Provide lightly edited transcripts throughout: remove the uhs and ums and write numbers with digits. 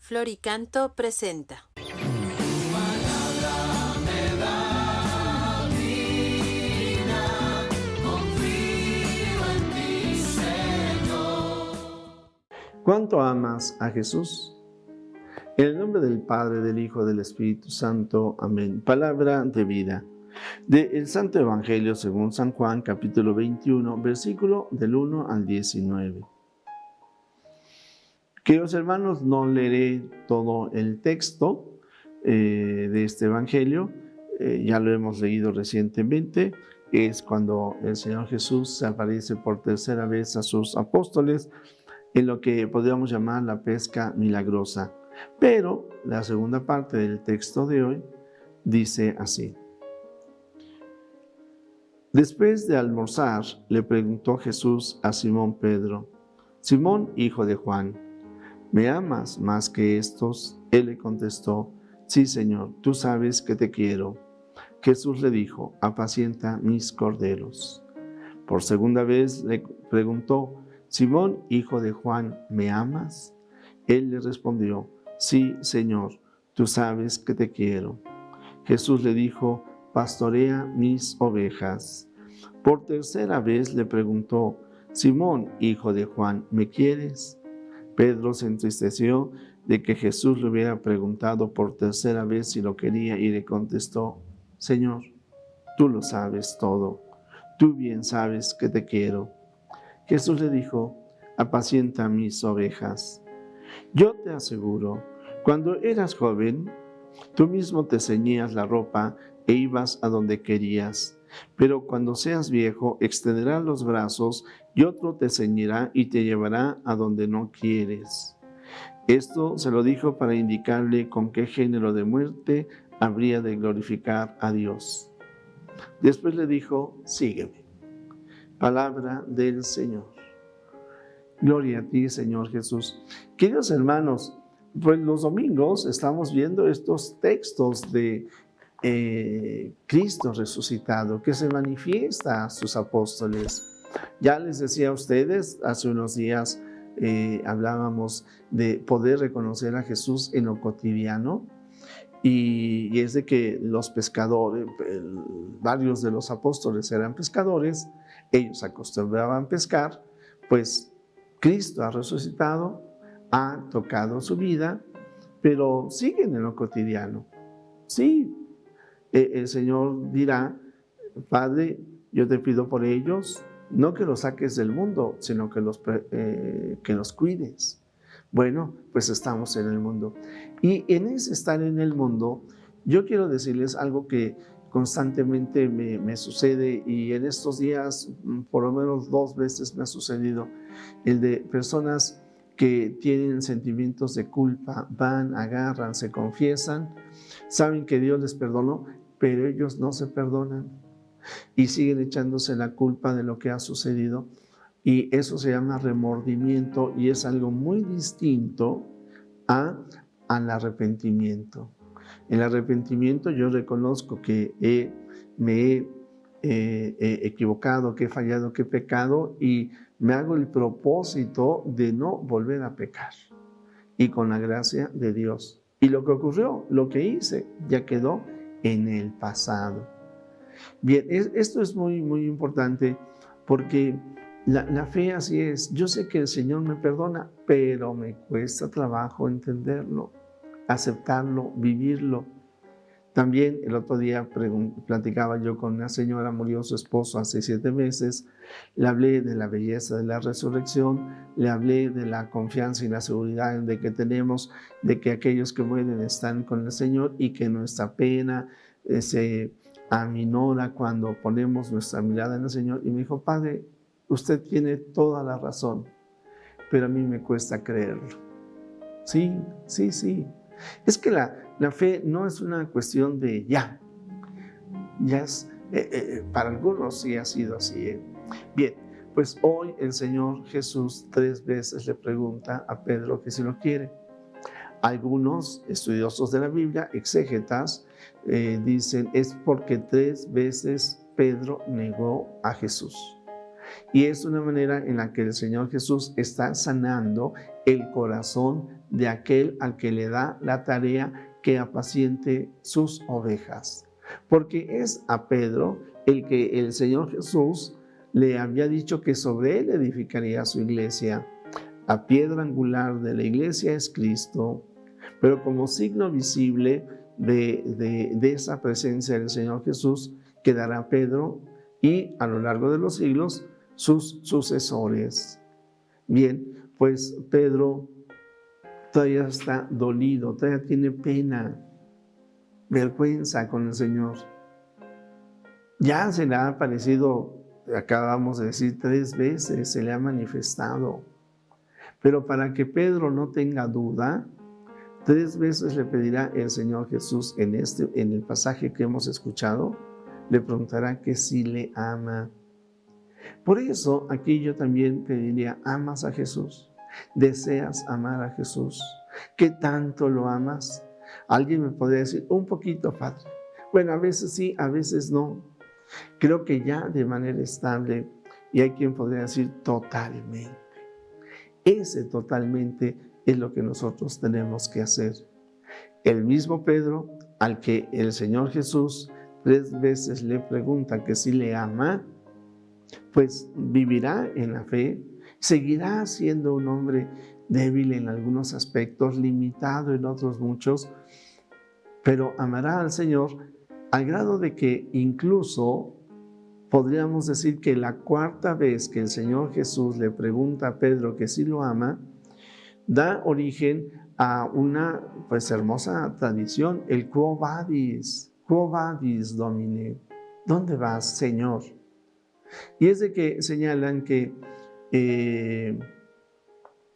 Floricanto presenta. ¿Cuánto amas a Jesús? En el nombre del Padre, del Hijo, del Espíritu Santo. Amén. Palabra de vida. Del Santo Evangelio según San Juan, capítulo 21, versículo del 1 al 19. Queridos hermanos, no leeré todo el texto de este Evangelio. Ya lo hemos leído recientemente. Es cuando el Señor Jesús se aparece por tercera vez a sus apóstoles en lo que podríamos llamar la pesca milagrosa. Pero la segunda parte del texto de hoy dice así. Después de almorzar, le preguntó Jesús a Simón Pedro: Simón, hijo de Juan, ¿me amas más que estos? Él le contestó: Sí, Señor, tú sabes que te quiero. Jesús le dijo: apacienta mis corderos. Por segunda vez le preguntó: Simón, hijo de Juan, ¿me amas? Él le respondió: Sí, Señor, tú sabes que te quiero. Jesús le dijo: pastorea mis ovejas. Por tercera vez le preguntó: Simón, hijo de Juan, ¿me quieres? Pedro se entristeció de que Jesús le hubiera preguntado por tercera vez si lo quería y le contestó: Señor, tú lo sabes todo. Tú bien sabes que te quiero. Jesús le dijo: apacienta mis ovejas. Yo te aseguro, cuando eras joven, tú mismo te ceñías la ropa e ibas a donde querías. Pero cuando seas viejo, extenderás los brazos y otro te ceñirá y te llevará a donde no quieres. Esto se lo dijo para indicarle con qué género de muerte habría de glorificar a Dios. Después le dijo: sígueme. Palabra del Señor. Gloria a ti, Señor Jesús. Queridos hermanos, pues los domingos estamos viendo estos textos de Cristo resucitado que se manifiesta a sus apóstoles. Ya les decía a ustedes, hace unos días hablábamos de poder reconocer a Jesús en lo cotidiano. Y es de que los pescadores, varios de los apóstoles eran pescadores, ellos acostumbraban pescar, pues Cristo ha resucitado, ha tocado su vida, pero siguen en lo cotidiano. Sí, el Señor dirá: Padre, yo te pido por ellos, no que los saques del mundo, sino que los cuides. Bueno, pues estamos en el mundo. Y en ese estar en el mundo, yo quiero decirles algo que constantemente me sucede, y en estos días por lo menos 2 veces me ha sucedido, el de personas que tienen sentimientos de culpa, van, agarran, se confiesan, saben que Dios les perdonó, pero ellos no se perdonan y siguen echándose la culpa de lo que ha sucedido. Y eso se llama remordimiento y es algo muy distinto al arrepentimiento. En el arrepentimiento yo reconozco que me he equivocado, que he fallado, que he pecado, y me hago el propósito de no volver a pecar. Y con la gracia de Dios. Y lo que ocurrió, lo que hice, ya quedó en el pasado. Bien, esto es muy, muy importante porque la fe así es. Yo sé que el Señor me perdona, pero me cuesta trabajo entenderlo, aceptarlo, vivirlo. También el otro día platicaba yo con una señora, murió su esposo hace 7 meses, le hablé de la belleza de la resurrección, le hablé de la confianza y la seguridad de que tenemos, de que aquellos que mueren están con el Señor y que nuestra pena se aminora cuando ponemos nuestra mirada en el Señor. Y me dijo: Padre, usted tiene toda la razón, pero a mí me cuesta creerlo. Sí. Es que la fe no es una cuestión de ya es, para algunos sí ha sido así. Bien, pues hoy el Señor Jesús 3 veces le pregunta a Pedro que si lo quiere. Algunos estudiosos de la Biblia, exégetas, dicen es porque 3 veces Pedro negó a Jesús. Y es una manera en la que el Señor Jesús está sanando el corazón de aquel al que le da la tarea que apaciente sus ovejas. Porque es a Pedro el que el Señor Jesús le había dicho que sobre él edificaría su iglesia. La piedra angular de la iglesia es Cristo, pero como signo visible de esa presencia del Señor Jesús quedará Pedro y a lo largo de los siglos sus sucesores. Bien, pues Pedro todavía está dolido, todavía tiene pena, vergüenza con el Señor. Ya se le ha aparecido, acabamos de decir, 3 veces, se le ha manifestado. Pero para que Pedro no tenga duda, 3 veces le pedirá el Señor Jesús en el pasaje que hemos escuchado, le preguntará que si le ama. Por eso aquí yo también pediría, ¿amas a Jesús? ¿Deseas amar a Jesús? ¿Qué tanto lo amas? Alguien me podría decir, un poquito, Padre. Bueno, a veces sí, a veces no. Creo que ya de manera estable, y hay quien podría decir totalmente. Ese totalmente es lo que nosotros tenemos que hacer. El mismo Pedro, al que el Señor Jesús 3 veces le pregunta que si le ama, pues vivirá en la fe, seguirá siendo un hombre débil en algunos aspectos, limitado en otros muchos, pero amará al Señor al grado de que incluso podríamos decir que la 4ª vez que el Señor Jesús le pregunta a Pedro que si lo ama, da origen a una pues hermosa tradición, el Quo Vadis Domine, ¿dónde vas, Señor? Y es de que señalan que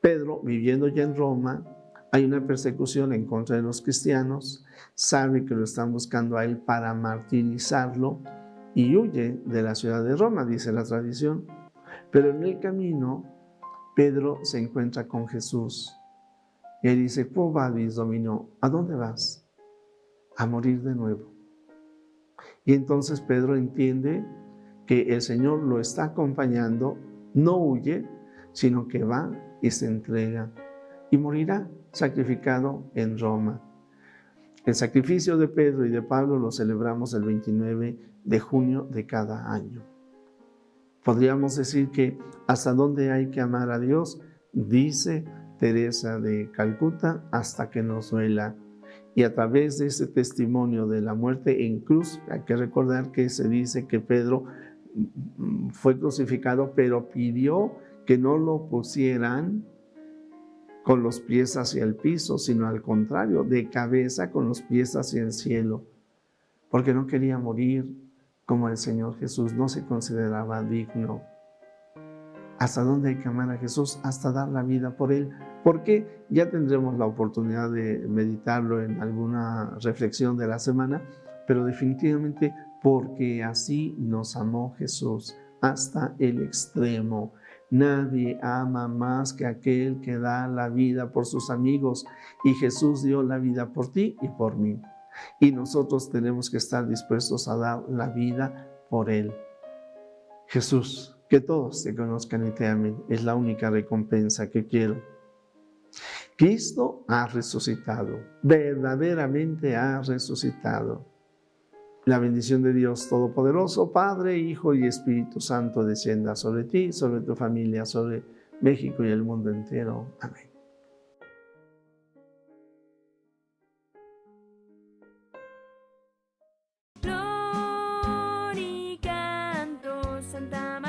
Pedro, viviendo ya en Roma, hay una persecución en contra de los cristianos, sabe que lo están buscando a él para martirizarlo y huye de la ciudad de Roma, dice la tradición. Pero en el camino, Pedro se encuentra con Jesús y él dice, Quo vadis, Domino, ¿a dónde vas? A morir de nuevo. Y entonces Pedro entiende que el Señor lo está acompañando, no huye, sino que va y se entrega y morirá sacrificado en Roma. El sacrificio de Pedro y de Pablo lo celebramos el 29 de junio de cada año. Podríamos decir que hasta dónde hay que amar a Dios, dice Teresa de Calcuta, hasta que nos duela. Y a través de ese testimonio de la muerte en cruz, hay que recordar que se dice que Pedro fue crucificado, pero pidió que no lo pusieran con los pies hacia el piso, sino al contrario, de cabeza con los pies hacia el cielo, porque no quería morir como el Señor Jesús, no se consideraba digno. ¿Hasta dónde hay que amar a Jesús? Hasta dar la vida por Él. Porque ya tendremos la oportunidad de meditarlo en alguna reflexión de la semana, pero definitivamente porque así nos amó Jesús hasta el extremo. Nadie ama más que aquel que da la vida por sus amigos, y Jesús dio la vida por ti y por mí. Y nosotros tenemos que estar dispuestos a dar la vida por Él. Jesús, que todos te conozcan y te amen, es la única recompensa que quiero. Cristo ha resucitado, verdaderamente ha resucitado. La bendición de Dios Todopoderoso, Padre, Hijo y Espíritu Santo, descienda sobre ti, sobre tu familia, sobre México y el mundo entero. Amén. Flor y canto, Santa María.